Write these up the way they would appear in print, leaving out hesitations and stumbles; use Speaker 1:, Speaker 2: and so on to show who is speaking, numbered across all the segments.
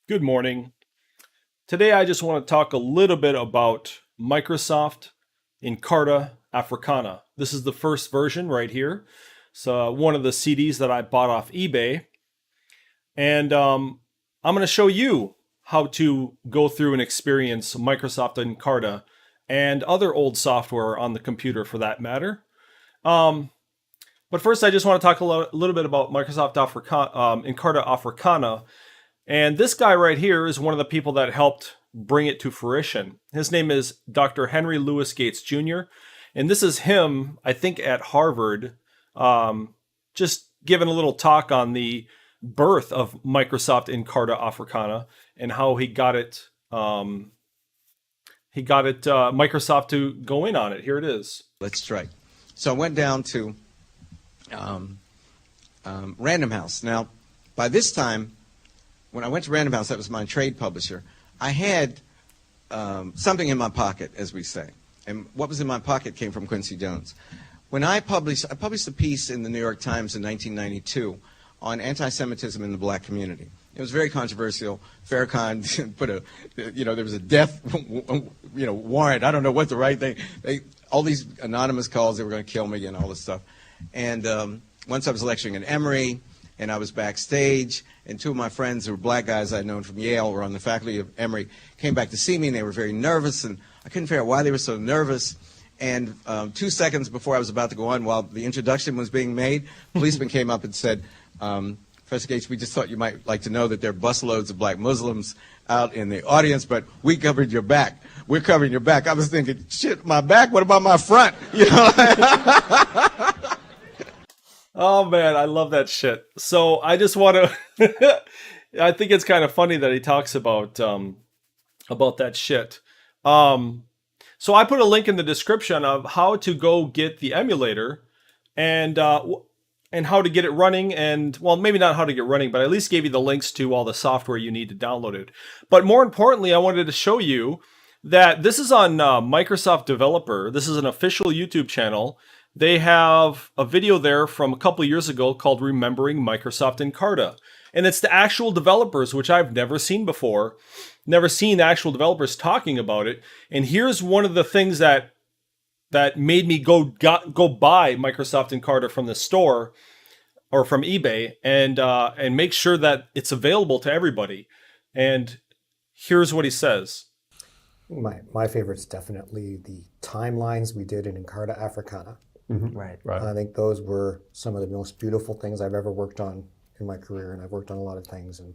Speaker 1: Good morning. Today I just want to talk a little bit about Microsoft Encarta Africana. This is the first version right here. So one of the CDs that I bought off eBay. And I'm going to show you how to go through and experience Microsoft Encarta and other old software on the computer for that matter. But first I just want to talk a little bit about Microsoft Encarta Africana. And this guy right here is one of the people that helped bring it to fruition. His name is Dr. Henry Louis Gates Jr. And this is him, I think, at Harvard, just giving a little talk on the birth of Microsoft Encarta Africana and how he got it. Microsoft to go in on it. Here it is.
Speaker 2: Let's try. So I went down to Random House. Now, by this time, when I went to Random House, that was my trade publisher, I had something in my pocket, as we say. And what was in my pocket came from Quincy Jones. When I published a piece in the New York Times in 1992 on anti-Semitism in the black community. It was very controversial. Farrakhan put there was a death, warrant. I don't know what the right thing. All these anonymous calls, they were going to kill me and all this stuff. And once I was lecturing at Emory, and I was backstage, and two of my friends who were black guys I'd known from Yale were on the faculty of Emory, came back to see me, and they were very nervous, and I couldn't figure out why they were so nervous. And 2 seconds before I was about to go on, while the introduction was being made, a policeman came up and said, Professor Gates, we just thought you might like to know that there are busloads of black Muslims out in the audience, but we covered your back. We're covering your back. I was thinking, shit, my back? What about my front?
Speaker 1: Oh man, I love that shit. So I just want to, I think it's kind of funny that he talks about that shit. So I put a link in the description of how to go get the emulator and how to get it running, and well, maybe not how to get running, but I at least gave you the links to all the software you need to download it. But more importantly, I wanted to show you that this is on Microsoft Developer. This is an official YouTube channel. They have a video there from a couple years ago called Remembering Microsoft Encarta. And it's the actual developers, which I've never seen before. Never seen actual developers talking about it. And here's one of the things that made me go buy Microsoft Encarta from the store or from eBay and make sure that it's available to everybody. And here's what he says.
Speaker 3: My favorite's definitely the timelines we did in Encarta Africana.
Speaker 4: Mm-hmm. Right.
Speaker 3: I think those were some of the most beautiful things I've ever worked on in my career, and I've worked on a lot of things, and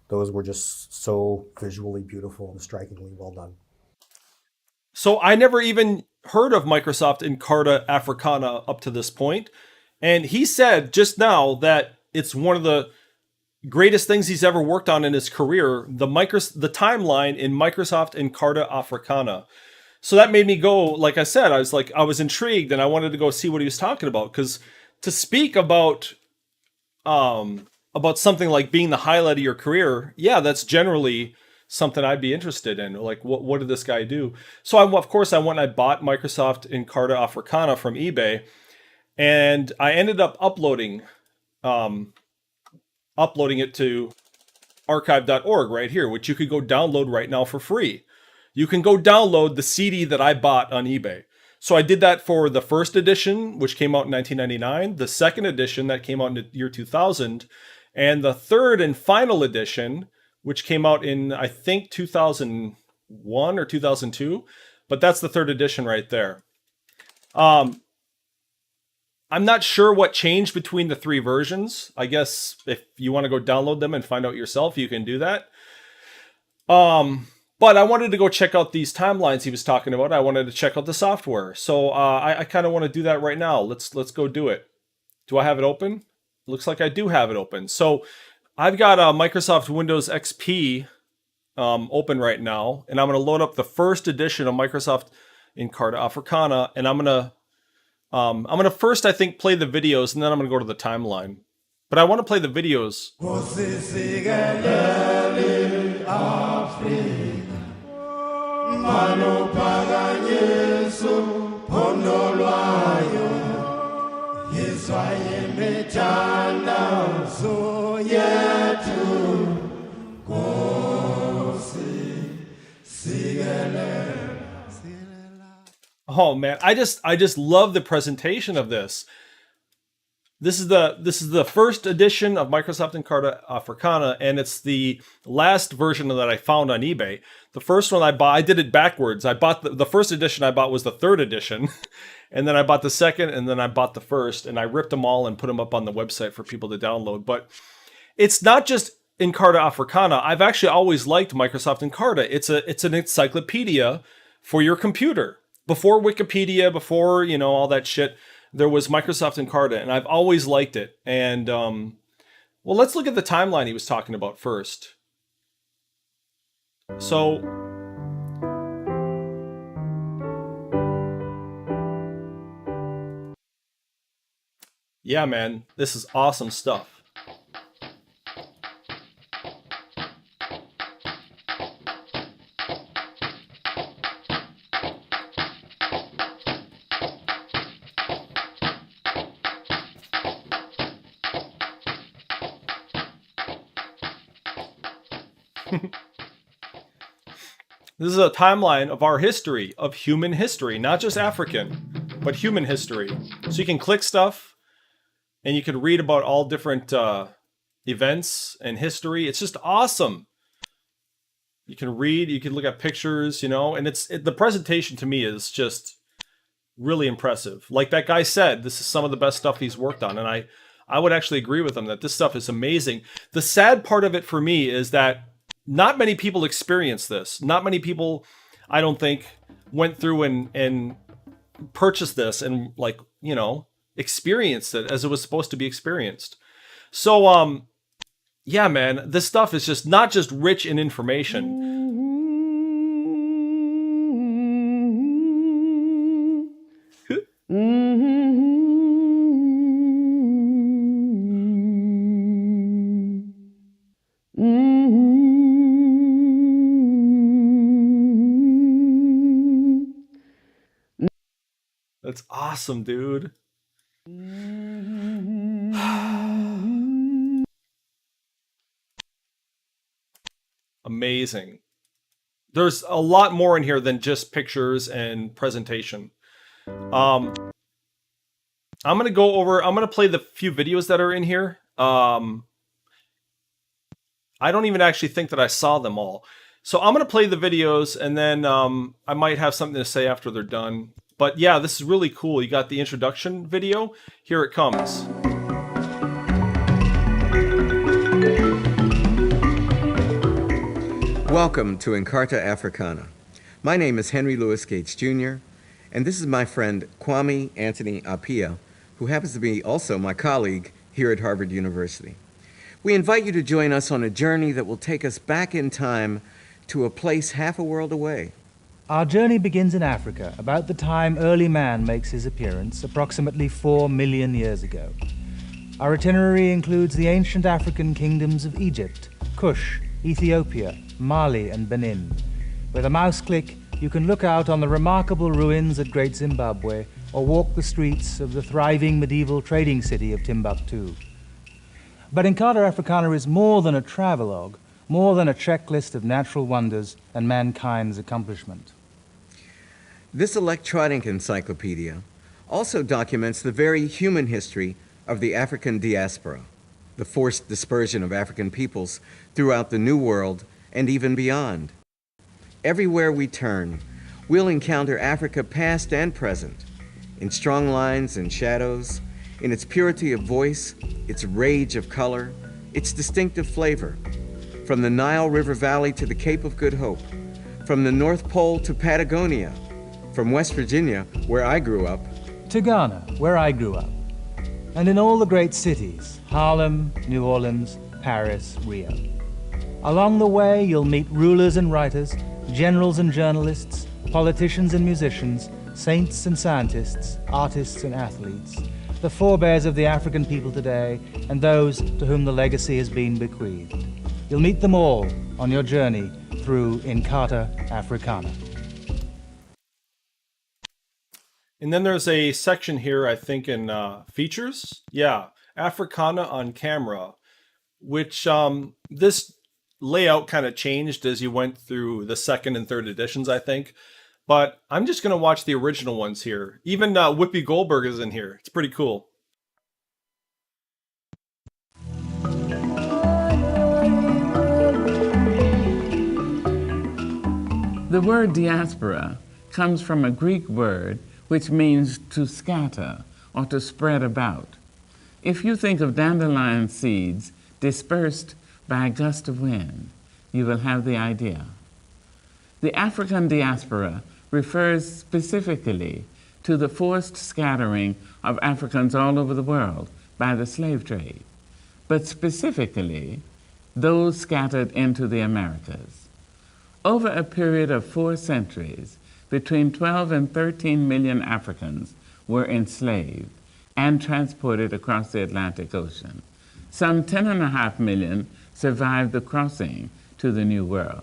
Speaker 3: those were just so visually beautiful and strikingly well done.
Speaker 1: So I never even heard of Microsoft Encarta Africana up to this point, and he said just now that it's one of the greatest things he's ever worked on in his career, the timeline in Microsoft Encarta Africana. So that made me go, like I said, I was intrigued and I wanted to go see what he was talking about, because to speak about something like being the highlight of your career, yeah, that's generally something I'd be interested in. Like, what did this guy do? So of course I went and I bought Microsoft Encarta Africana from eBay, and I ended up uploading it to archive.org right here, which you could go download right now for free. You can go download the CD that I bought on eBay. So I did that for the first edition, which came out in 1999, the second edition that came out in the year 2000, and the third and final edition, which came out in, I think, 2001 or 2002. But that's the third edition right there. I'm not sure what changed between the three versions. I guess if you want to go download them and find out yourself, you can do that. But I wanted to go check out these timelines he was talking about. I wanted to check out the software. So I kind of want to do that right now. Let's go do it. Do I have it open? Looks like I do have it open. So I've got Microsoft Windows XP open right now. And I'm going to load up the first edition of Microsoft Encarta Africana. And I'm going to first, I think, play the videos. And then I'm going to go to the timeline. But I want to play the videos.
Speaker 5: Mithandazo yethu
Speaker 1: Oh man, I just love the presentation of this. This is the first edition of Microsoft Encarta Africana, and it's the last version that I found on eBay. The first one I bought, I did it backwards. I bought the first edition I bought was the third edition, and then I bought the second, and then I bought the first, and I ripped them all and put them up on the website for people to download. But it's not just Encarta Africana. I've actually always liked Microsoft Encarta. It's an encyclopedia for your computer. Before Wikipedia, before, all that shit, there was Microsoft Encarta, and I've always liked it. And, well, let's look at the timeline he was talking about first. So, yeah, man, this is awesome stuff. This is a timeline of our history, of human history, not just African, but human history. So you can click stuff, and you can read about all different events and history. It's just awesome. You can read, you can look at pictures, and the presentation to me is just really impressive. Like that guy said, this is some of the best stuff he's worked on, and I would actually agree with him that this stuff is amazing. The sad part of it for me is that not many people experience this. Not many people, I don't think, went through and purchased this and experienced it as it was supposed to be experienced. So, yeah, man, this stuff is just not just rich in information. That's awesome, dude. Amazing. There's a lot more in here than just pictures and presentation. I'm going to play the few videos that are in here. I don't even actually think that I saw them all. So I'm going to play the videos, and then I might have something to say after they're done. But yeah, this is really cool. You got the introduction video. Here it comes.
Speaker 2: Welcome to Encarta Africana. My name is Henry Louis Gates Jr., and this is my friend Kwame Anthony Appiah, who happens to be also my colleague here at Harvard University. We invite you to join us on a journey that will take us back in time to a place half a world away.
Speaker 4: Our journey begins in Africa, about the time early man makes his appearance, approximately 4 million years ago. Our itinerary includes the ancient African kingdoms of Egypt, Kush, Ethiopia, Mali, and Benin. With a mouse click, you can look out on the remarkable ruins at Great Zimbabwe or walk the streets of the thriving medieval trading city of Timbuktu. But Encarta Africana is more than a travelogue, more than a checklist of natural wonders and mankind's accomplishment.
Speaker 2: This electronic encyclopedia also documents the very human history of the African diaspora, the forced dispersion of African peoples throughout the New World and even beyond. Everywhere we turn, we'll encounter Africa past and present, in strong lines and shadows, in its purity of voice, its rage of color, its distinctive flavor. From the Nile River Valley to the Cape of Good Hope, from the North Pole to Patagonia, from West Virginia, where I grew up,
Speaker 4: to Ghana, where I grew up, and in all the great cities, Harlem, New Orleans, Paris, Rio. Along the way, you'll meet rulers and writers, generals and journalists, politicians and musicians, saints and scientists, artists and athletes, the forebears of the African people today, and those to whom the legacy has been bequeathed. You'll meet them all on your journey through Encarta Africana.
Speaker 1: And then there's a section here, I think, in features. Yeah, Africana on camera, which this layout kind of changed as you went through the second and third editions, I think. But I'm just going to watch the original ones here. Even Whoopi Goldberg is in here. It's pretty cool.
Speaker 5: The word diaspora comes from a Greek word which means to scatter or to spread about. If you think of dandelion seeds dispersed by a gust of wind, you will have the idea. The African diaspora refers specifically to the forced scattering of Africans all over the world by the slave trade, but specifically those scattered into the Americas. Over a period of 4 centuries, between 12 and 13 million Africans were enslaved and transported across the Atlantic Ocean. Some 10.5 million survived the crossing to the New World.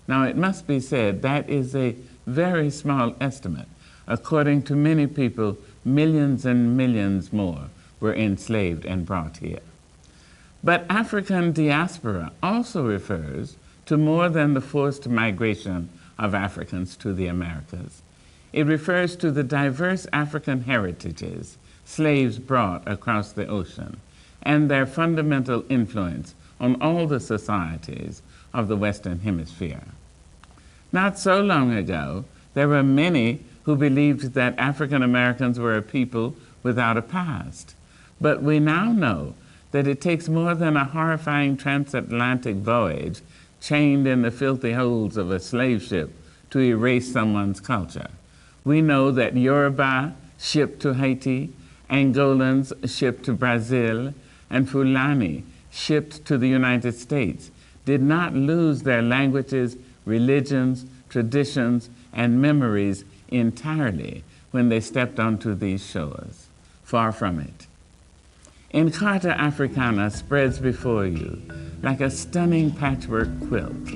Speaker 5: Now, it must be said that is a very small estimate. According to many people, millions and millions more were enslaved and brought here. But African diaspora also refers to more than the forced migration of Africans to the Americas. It refers to the diverse African heritages slaves brought across the ocean and their fundamental influence on all the societies of the Western Hemisphere. Not so long ago, there were many who believed that African Americans were a people without a past. But we now know that it takes more than a horrifying transatlantic voyage chained in the filthy holds of a slave ship to erase someone's culture. We know that Yoruba shipped to Haiti, Angolans shipped to Brazil, and Fulani shipped to the United States did not lose their languages, religions, traditions, and memories entirely when they stepped onto these shores. Far from it. Encarta Africana spreads before you like a stunning patchwork quilt,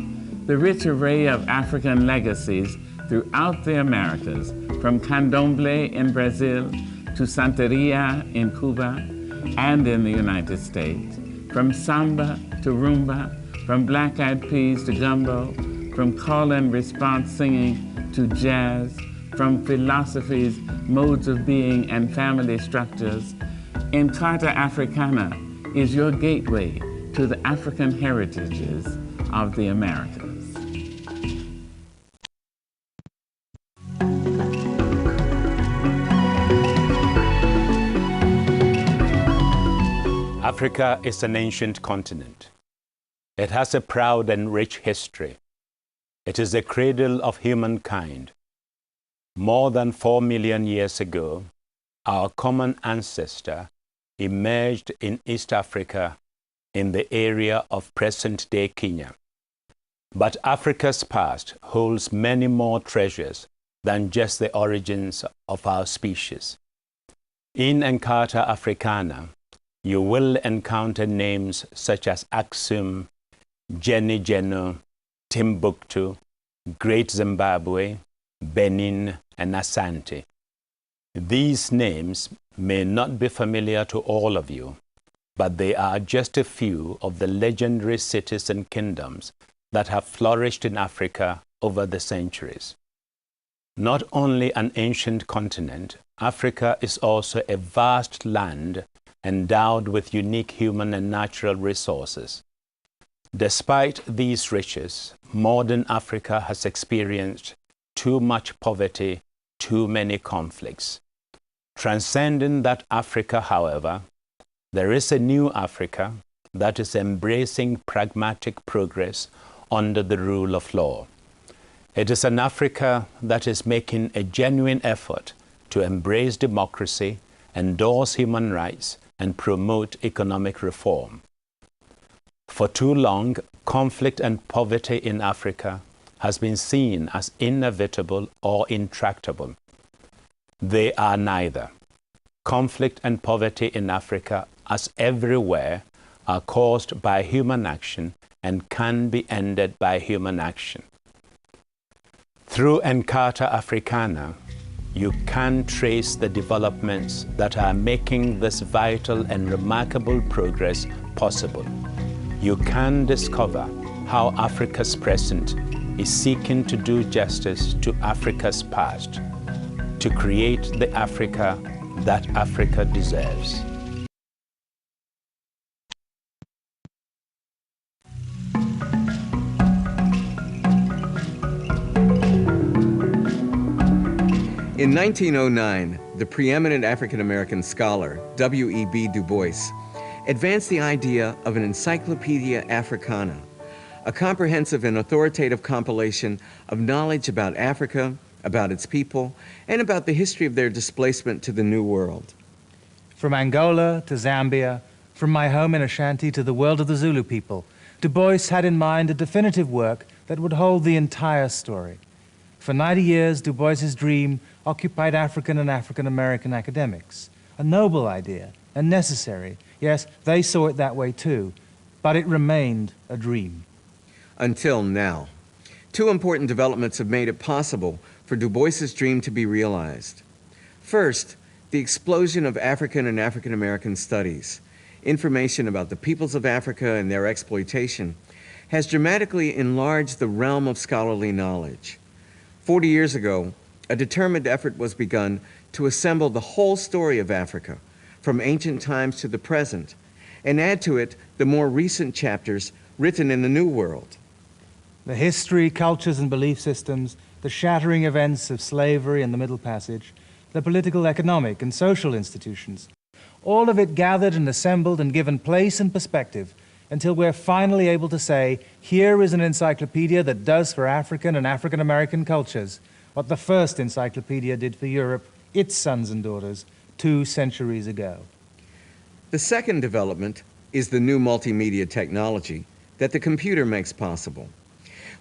Speaker 5: the rich array of African legacies throughout the Americas, from candomblé in Brazil to Santeria in Cuba and in the United States, from samba to rumba, from black-eyed peas to gumbo, from call and response singing to jazz, from philosophies, modes of being, and family structures. Encarta Africana is your gateway to the African heritages of the Americas.
Speaker 6: Africa is an ancient continent. It has a proud and rich history. It is the cradle of humankind. More than 4 million years ago, our common ancestor emerged in East Africa in the area of present-day Kenya. But Africa's past holds many more treasures than just the origins of our species. In Encarta Africana, you will encounter names such as Aksum, Geni, Timbuktu, Great Zimbabwe, Benin, and Asante. These names may not be familiar to all of you, but they are just a few of the legendary cities and kingdoms that have flourished in Africa over the centuries. Not only an ancient continent, Africa is also a vast land endowed with unique human and natural resources. Despite these riches, modern Africa has experienced too much poverty, too many conflicts. Transcending that Africa, however, there is a new Africa that is embracing pragmatic progress under the rule of law. It is an Africa that is making a genuine effort to embrace democracy, endorse human rights, and promote economic reform. For too long, conflict and poverty in Africa has been seen as inevitable or intractable. They are neither. Conflict and poverty in Africa, as everywhere, are caused by human action and can be ended by human action. Through Encarta Africana, you can trace the developments that are making this vital and remarkable progress possible. You can discover how Africa's present is seeking to do justice to Africa's past, to create the Africa that Africa deserves.
Speaker 2: In 1909, the preeminent African-American scholar, W.E.B. Du Bois, advanced the idea of an Encyclopedia Africana, a comprehensive and authoritative compilation of knowledge about Africa, about its people, and about the history of their displacement to the New World.
Speaker 4: From Angola to Zambia, from my home in Ashanti to the world of the Zulu people, Du Bois had in mind a definitive work that would hold the entire story. For 90 years, Du Bois's dream occupied African and African-American academics. A noble idea, and necessary. Yes, they saw it that way too, but it remained a dream.
Speaker 2: Until now. Two important developments have made it possible for Du Bois's dream to be realized. First, the explosion of African and African-American studies. Information about the peoples of Africa and their exploitation has dramatically enlarged the realm of scholarly knowledge. 40 years ago, a determined effort was begun to assemble the whole story of Africa, from ancient times to the present, and add to it the more recent chapters written in the New World.
Speaker 4: The history, cultures, and belief systems, the shattering events of slavery and the Middle Passage, the political, economic, and social institutions, all of it gathered and assembled and given place and perspective until we're finally able to say, here is an encyclopedia that does for African and African-American cultures what the first encyclopedia did for Europe, its sons and daughters, 2 centuries ago.
Speaker 2: The second development is the new multimedia technology that the computer makes possible.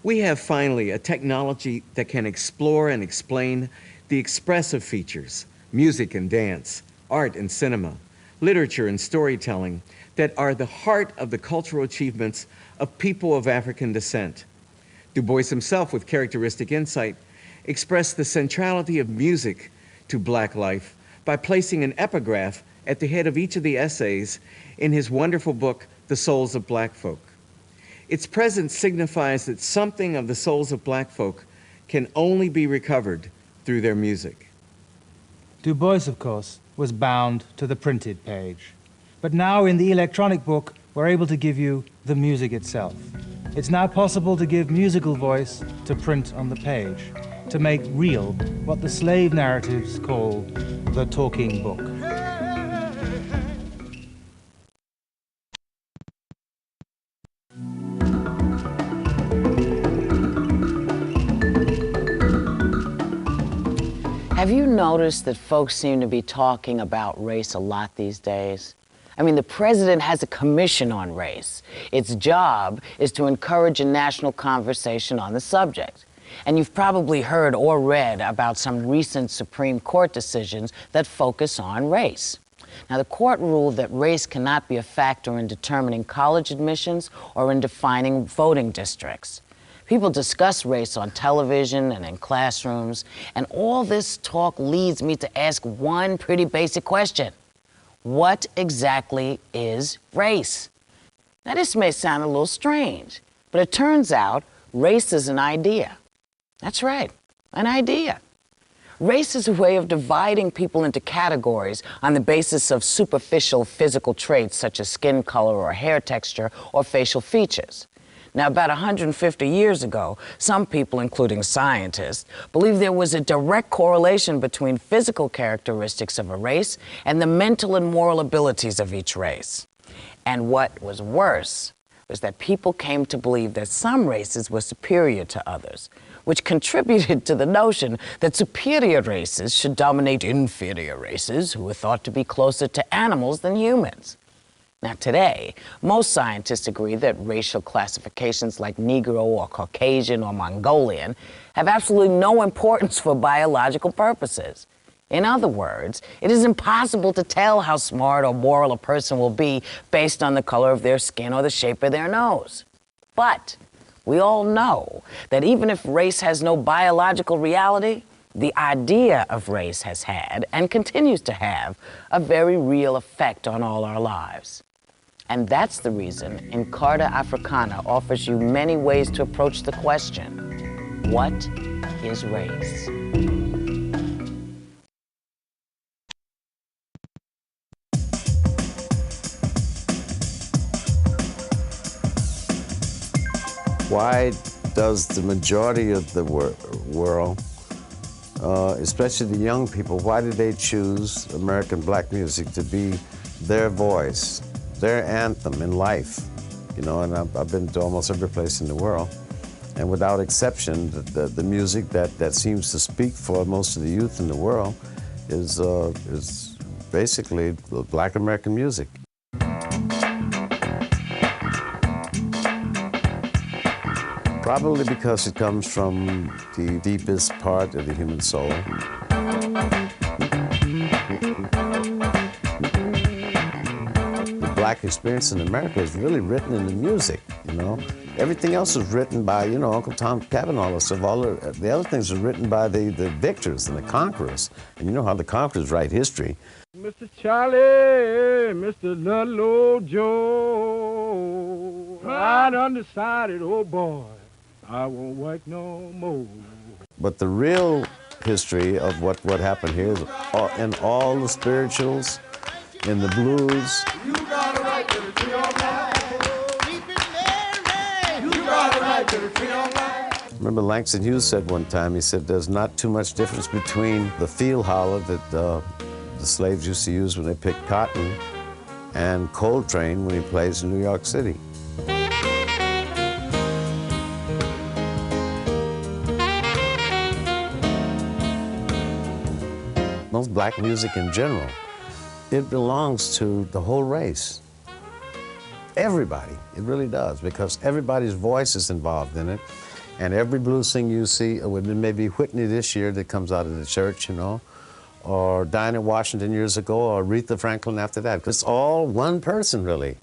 Speaker 2: We have finally a technology that can explore and explain the expressive features, music and dance, art and cinema, literature and storytelling that are the heart of the cultural achievements of people of African descent. Du Bois himself, with characteristic insight, expressed the centrality of music to Black life by placing an epigraph at the head of each of the essays in his wonderful book, The Souls of Black Folk. Its presence signifies that something of the souls of Black folk can only be recovered through their music.
Speaker 4: Du Bois, of course, was bound to the printed page. But now in the electronic book, we're able to give you the music itself. It's now possible to give musical voice to print on the page, to make real what the slave narratives call the talking book.
Speaker 7: Have you noticed that folks seem to be talking about race a lot these days? I mean, the president has a commission on race. Its job is to encourage a national conversation on the subject. And you've probably heard or read about some recent Supreme Court decisions that focus on race. Now, the court ruled that race cannot be a factor in determining college admissions or in defining voting districts. People discuss race on television and in classrooms, and all this talk leads me to ask one pretty basic question. What exactly is race? Now, this may sound a little strange, but it turns out race is an idea. That's right, an idea. Race is a way of dividing people into categories on the basis of superficial physical traits such as skin color or hair texture or facial features. Now, about 150 years ago, some people, including scientists, believed there was a direct correlation between physical characteristics of a race and the mental and moral abilities of each race. And what was worse was that people came to believe that some races were superior to others, which contributed to the notion that superior races should dominate inferior races who were thought to be closer to animals than humans. Now, today, most scientists agree that racial classifications like Negro or Caucasian or Mongolian have absolutely no importance for biological purposes. In other words, it is impossible to tell how smart or moral a person will be based on the color of their skin or the shape of their nose. But we all know that even if race has no biological reality, the idea of race has had and continues to have a very real effect on all our lives. And that's the reason Encarta Africana offers you many ways to approach the question, what is race?
Speaker 8: Why does the majority of the world, especially the young people, why did they choose American black music to be their voice, their anthem in life? You know, and I've been to almost every place in the world, and without exception, the music that seems to speak for most of the youth in the world is basically black American music. Probably because it comes from the deepest part of the human soul. The black experience in America is really written in the music, you know. Everything else is written by, you know, Uncle Tom Cavanaugh and stuff. All the other things are written by the victors and the conquerors. And you know how the conquerors write history.
Speaker 9: Mr. Charlie, Mr. Ludlow Joe, right undecided, oh boy, I won't work no more.
Speaker 8: But the real history of what happened here is in all the spirituals, in the blues.
Speaker 10: You got a right to the tree of life. You got a right to the tree of life.
Speaker 8: Remember Langston Hughes said one time, he said, there's not too much difference between the field holler that the slaves used to use when they picked cotton and Coltrane when he plays in New York City. Most black music in general, it belongs to the whole race. Everybody, it really does, because everybody's voice is involved in it. And every blues singer you see, maybe Whitney this year that comes out of the church, you know, or Dinah Washington years ago, or Aretha Franklin after that. It's all one person, really.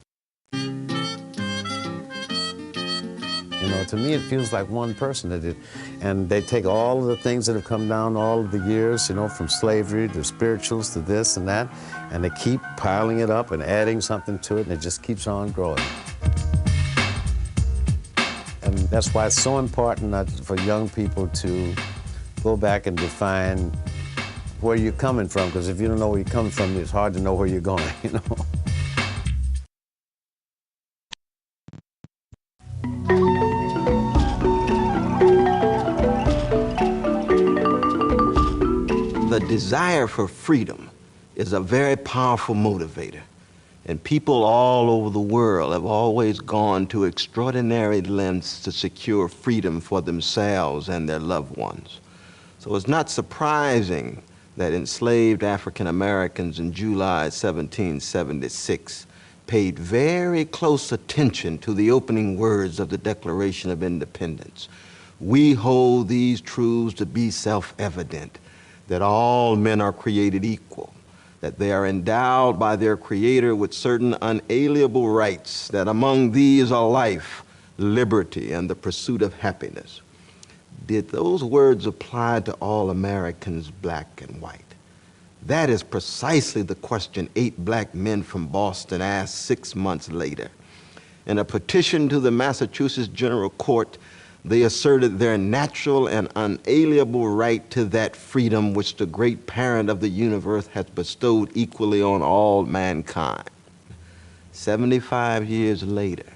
Speaker 8: You know, to me, it feels like one person that did. And they take all of the things that have come down all of the years, you know, from slavery to spirituals to this and that, and they keep piling it up and adding something to it, and it just keeps on growing. And that's why it's so important for young people to go back and define where you're coming from, because if you don't know where you're coming from, it's hard to know where you're going, you know.
Speaker 11: The desire for freedom is a very powerful motivator, and people all over the world have always gone to extraordinary lengths to secure freedom for themselves and their loved ones. So it's not surprising that enslaved African Americans in July 1776 paid very close attention to the opening words of the Declaration of Independence. We hold these truths to be self-evident, that all men are created equal, that they are endowed by their Creator with certain unalienable rights, that among these are life, liberty, and the pursuit of happiness. Did those words apply to all Americans, black and white? That is precisely the question 8 black men from Boston asked 6 months later. In a petition to the Massachusetts General Court, they asserted their natural and unalienable right to that freedom which the great parent of the universe has bestowed equally on all mankind. 75 years later,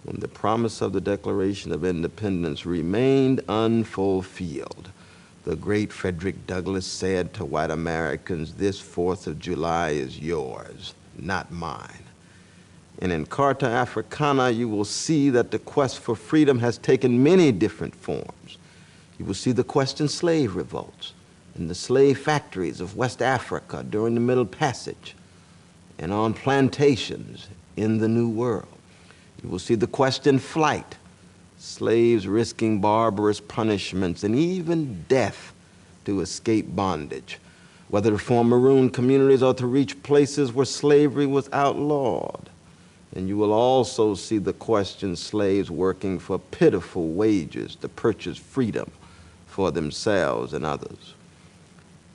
Speaker 11: when the promise of the Declaration of Independence remained unfulfilled, the great Frederick Douglass said to white Americans, "This 4th of July is yours, not mine." In Encarta Africana, you will see that the quest for freedom has taken many different forms. You will see the quest in slave revolts, in the slave factories of West Africa during the Middle Passage, and on plantations in the New World. You will see the quest in flight, slaves risking barbarous punishments and even death to escape bondage, whether to form maroon communities or to reach places where slavery was outlawed. And you will also see the question slaves working for pitiful wages to purchase freedom for themselves and others.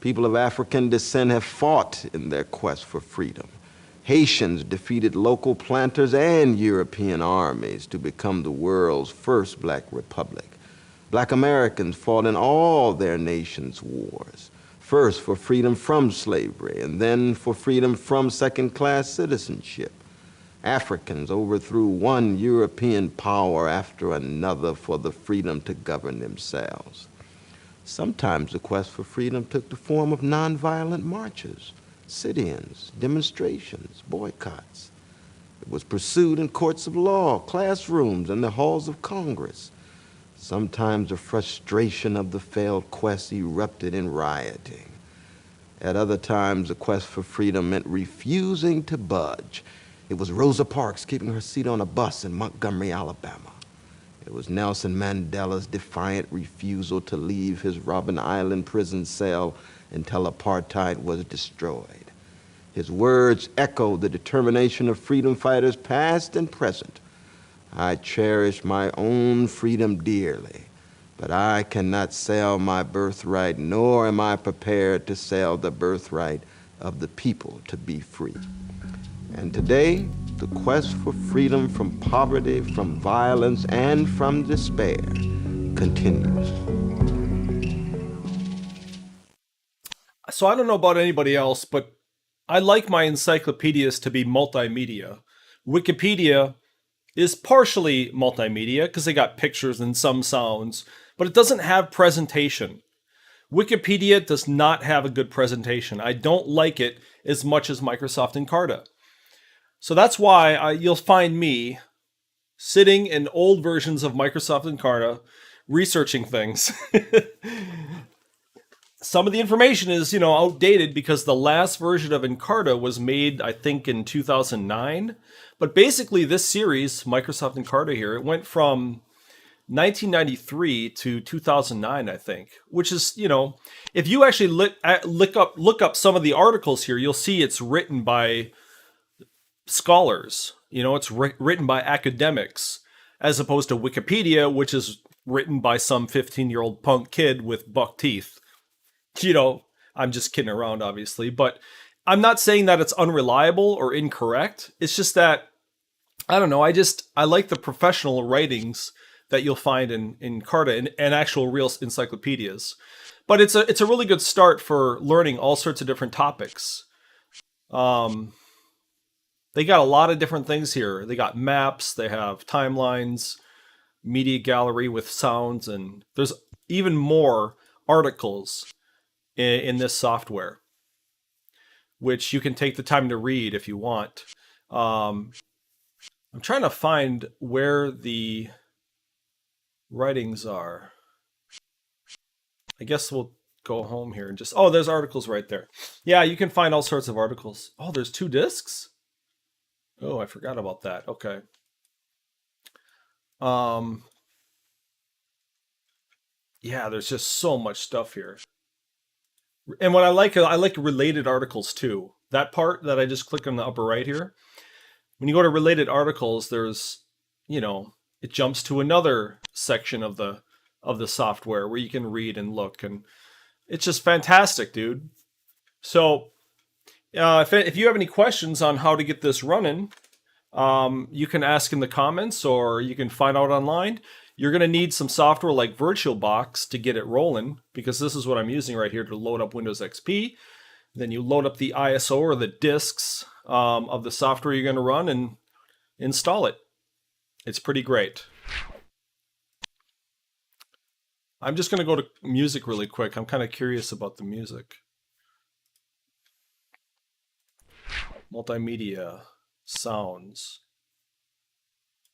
Speaker 11: People of African descent have fought in their quest for freedom. Haitians defeated local planters and European armies to become the world's first black republic. Black Americans fought in all their nation's wars, first for freedom from slavery and then for freedom from second-class citizenship. Africans overthrew one European power after another for the freedom to govern themselves. Sometimes the quest for freedom took the form of nonviolent marches, sit-ins, demonstrations, boycotts. It was pursued in courts of law, classrooms, and the halls of Congress. Sometimes the frustration of the failed quest erupted in rioting. At other times, the quest for freedom meant refusing to budge. It was Rosa Parks keeping her seat on a bus in Montgomery, Alabama. It was Nelson Mandela's defiant refusal to leave his Robben Island prison cell until apartheid was destroyed. His words echoed the determination of freedom fighters past and present. I cherish my own freedom dearly, but I cannot sell my birthright, nor am I prepared to sell the birthright of the people to be free. And today, the quest for freedom from poverty, from violence, and from despair continues.
Speaker 1: So I don't know about anybody else, but I like my encyclopedias to be multimedia. Wikipedia is partially multimedia because they got pictures and some sounds, but it doesn't have presentation. Wikipedia does not have a good presentation. I don't like it as much as Microsoft Encarta. So that's why you'll find me sitting in old versions of Microsoft Encarta researching things. Some of the information is, outdated because the last version of Encarta was made, I think, in 2009. But basically, this series, Microsoft Encarta here, it went from 1993 to 2009, I think. Which is, if you actually look up some of the articles here, you'll see it's written by scholars. It's written by academics, as opposed to Wikipedia, which is written by some 15-year-old punk kid with buck teeth. I'm just kidding around, obviously, but I'm not saying that it's unreliable or incorrect. It's just that, I don't know, I like the professional writings that you'll find in Encarta and actual real encyclopedias. But it's a really good start for learning all sorts of different topics. They got a lot of different things here. They got maps, they have timelines, media gallery with sounds, and there's even more articles in this software, which you can take the time to read if you want. I'm trying to find where the writings are. I guess we'll go home here and just... Oh, there's articles right there. Yeah, you can find all sorts of articles. Oh, there's 2 discs? Oh, I forgot about that. Okay. Yeah, there's just so much stuff here. And what I like related articles too. That part that I just clicked on the upper right here. When you go to related articles, there's, it jumps to another section of the software where you can read and look, and it's just fantastic, dude. So, if you have any questions on how to get this running, you can ask in the comments, or you can find out online. You're going to need some software like Virtualbox to get it rolling, because this is what I'm using right here to load up Windows XP. Then you load up the ISO or the disks of the software you're going to run and install it. It's pretty great. I'm just going to go to music really quick. I'm kind of curious about the music. Multimedia, sounds.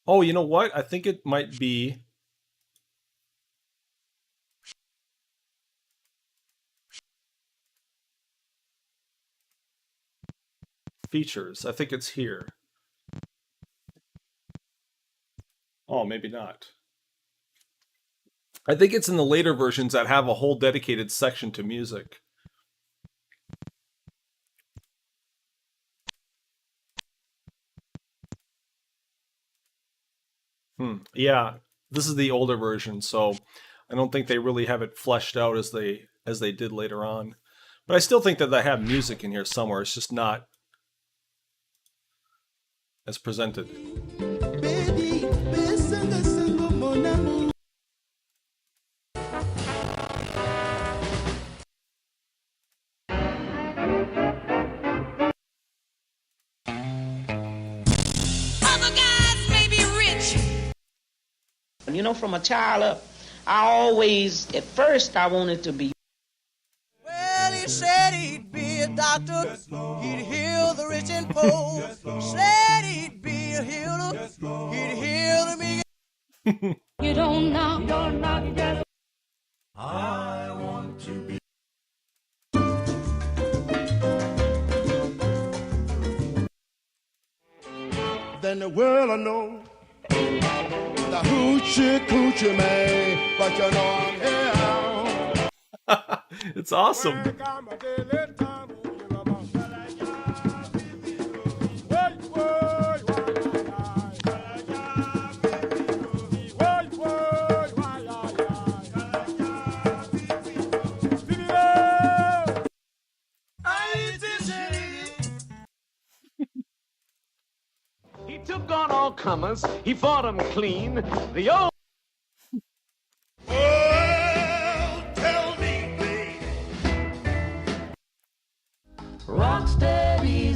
Speaker 1: Oh, you know what? I think it might be... features. I think it's here. Oh, maybe not. I think it's in the later versions that have a whole dedicated section to music. Yeah, this is the older version, so I don't think they really have it fleshed out as they did later on. But I still think that they have music in here somewhere. It's just not as presented.
Speaker 12: You know, from a child up, I always, at first, I wanted to be.
Speaker 10: Well, he said he'd be a doctor, he'd heal the rich and poor. Said he'd be a healer, he'd heal the meek. You don't knock, you just. I want to be. Then the world I know. The hoochie man, but you know I'm here.
Speaker 1: It's awesome.
Speaker 13: He took on all comers, he fought them clean. The old
Speaker 10: Tell me, baby.
Speaker 14: Rock steady,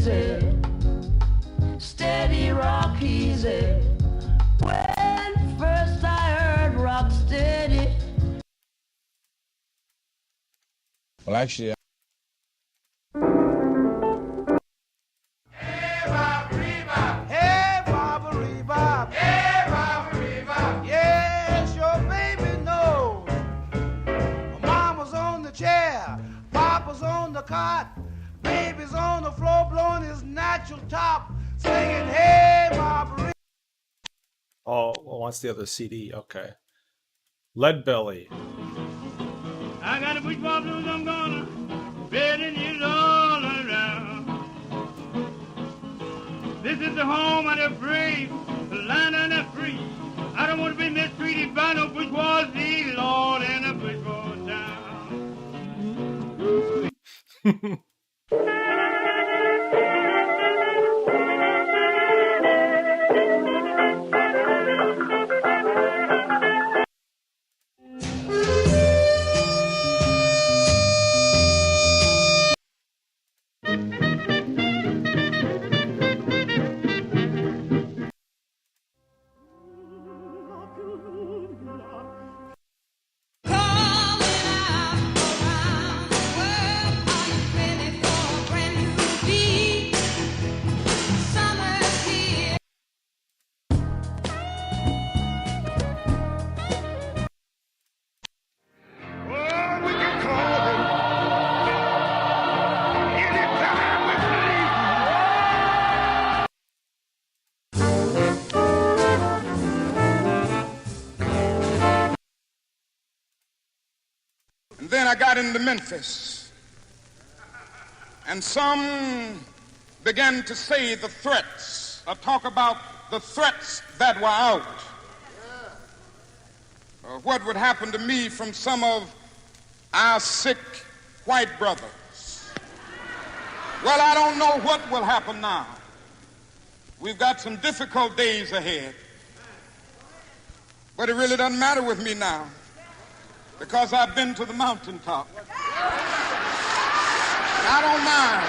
Speaker 14: steady rock easy. When first I heard rock steady.
Speaker 15: Well, actually,
Speaker 10: Yes, your baby knows. Mama's on the chair, Papa's on the cot, baby's on the floor blowing his natural top, singing, hey, Barbara.
Speaker 1: Oh, well, what's the other CD? Okay. Lead Belly.
Speaker 9: I got a football blues, I'm gonna betting it all around. This is the home of the brave, the land of the free. I don't want to be mistreated by no bourgeoisie, Lord, in a bourgeois town.
Speaker 16: And then I got into Memphis, and some began to say the threats, or talk about the threats that were out, or what would happen to me from some of our sick white brothers. Well, I don't know what will happen now. We've got some difficult days ahead, but it really doesn't matter with me now, because I've been to the mountaintop. And I don't mind.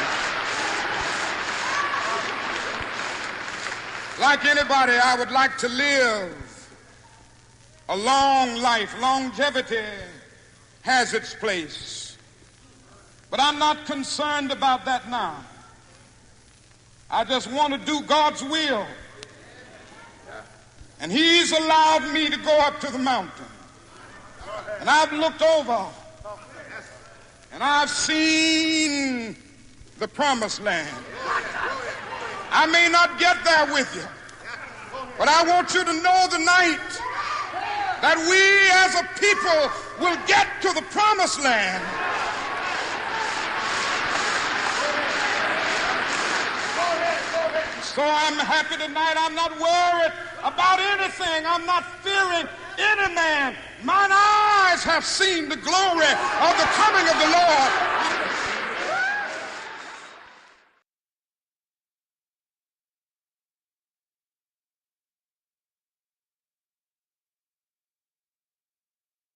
Speaker 16: Like anybody, I would like to live a long life. Longevity has its place. But I'm not concerned about that now. I just want to do God's will. And He's allowed me to go up to the mountain. And I've looked over, and I've seen the promised land. I may not get there with you, but I want you to know tonight that we as a people will get to the promised land. So I'm happy tonight. I'm not worried about anything. I'm not fearing any man. Mine eyes have seen the glory of the coming of the Lord.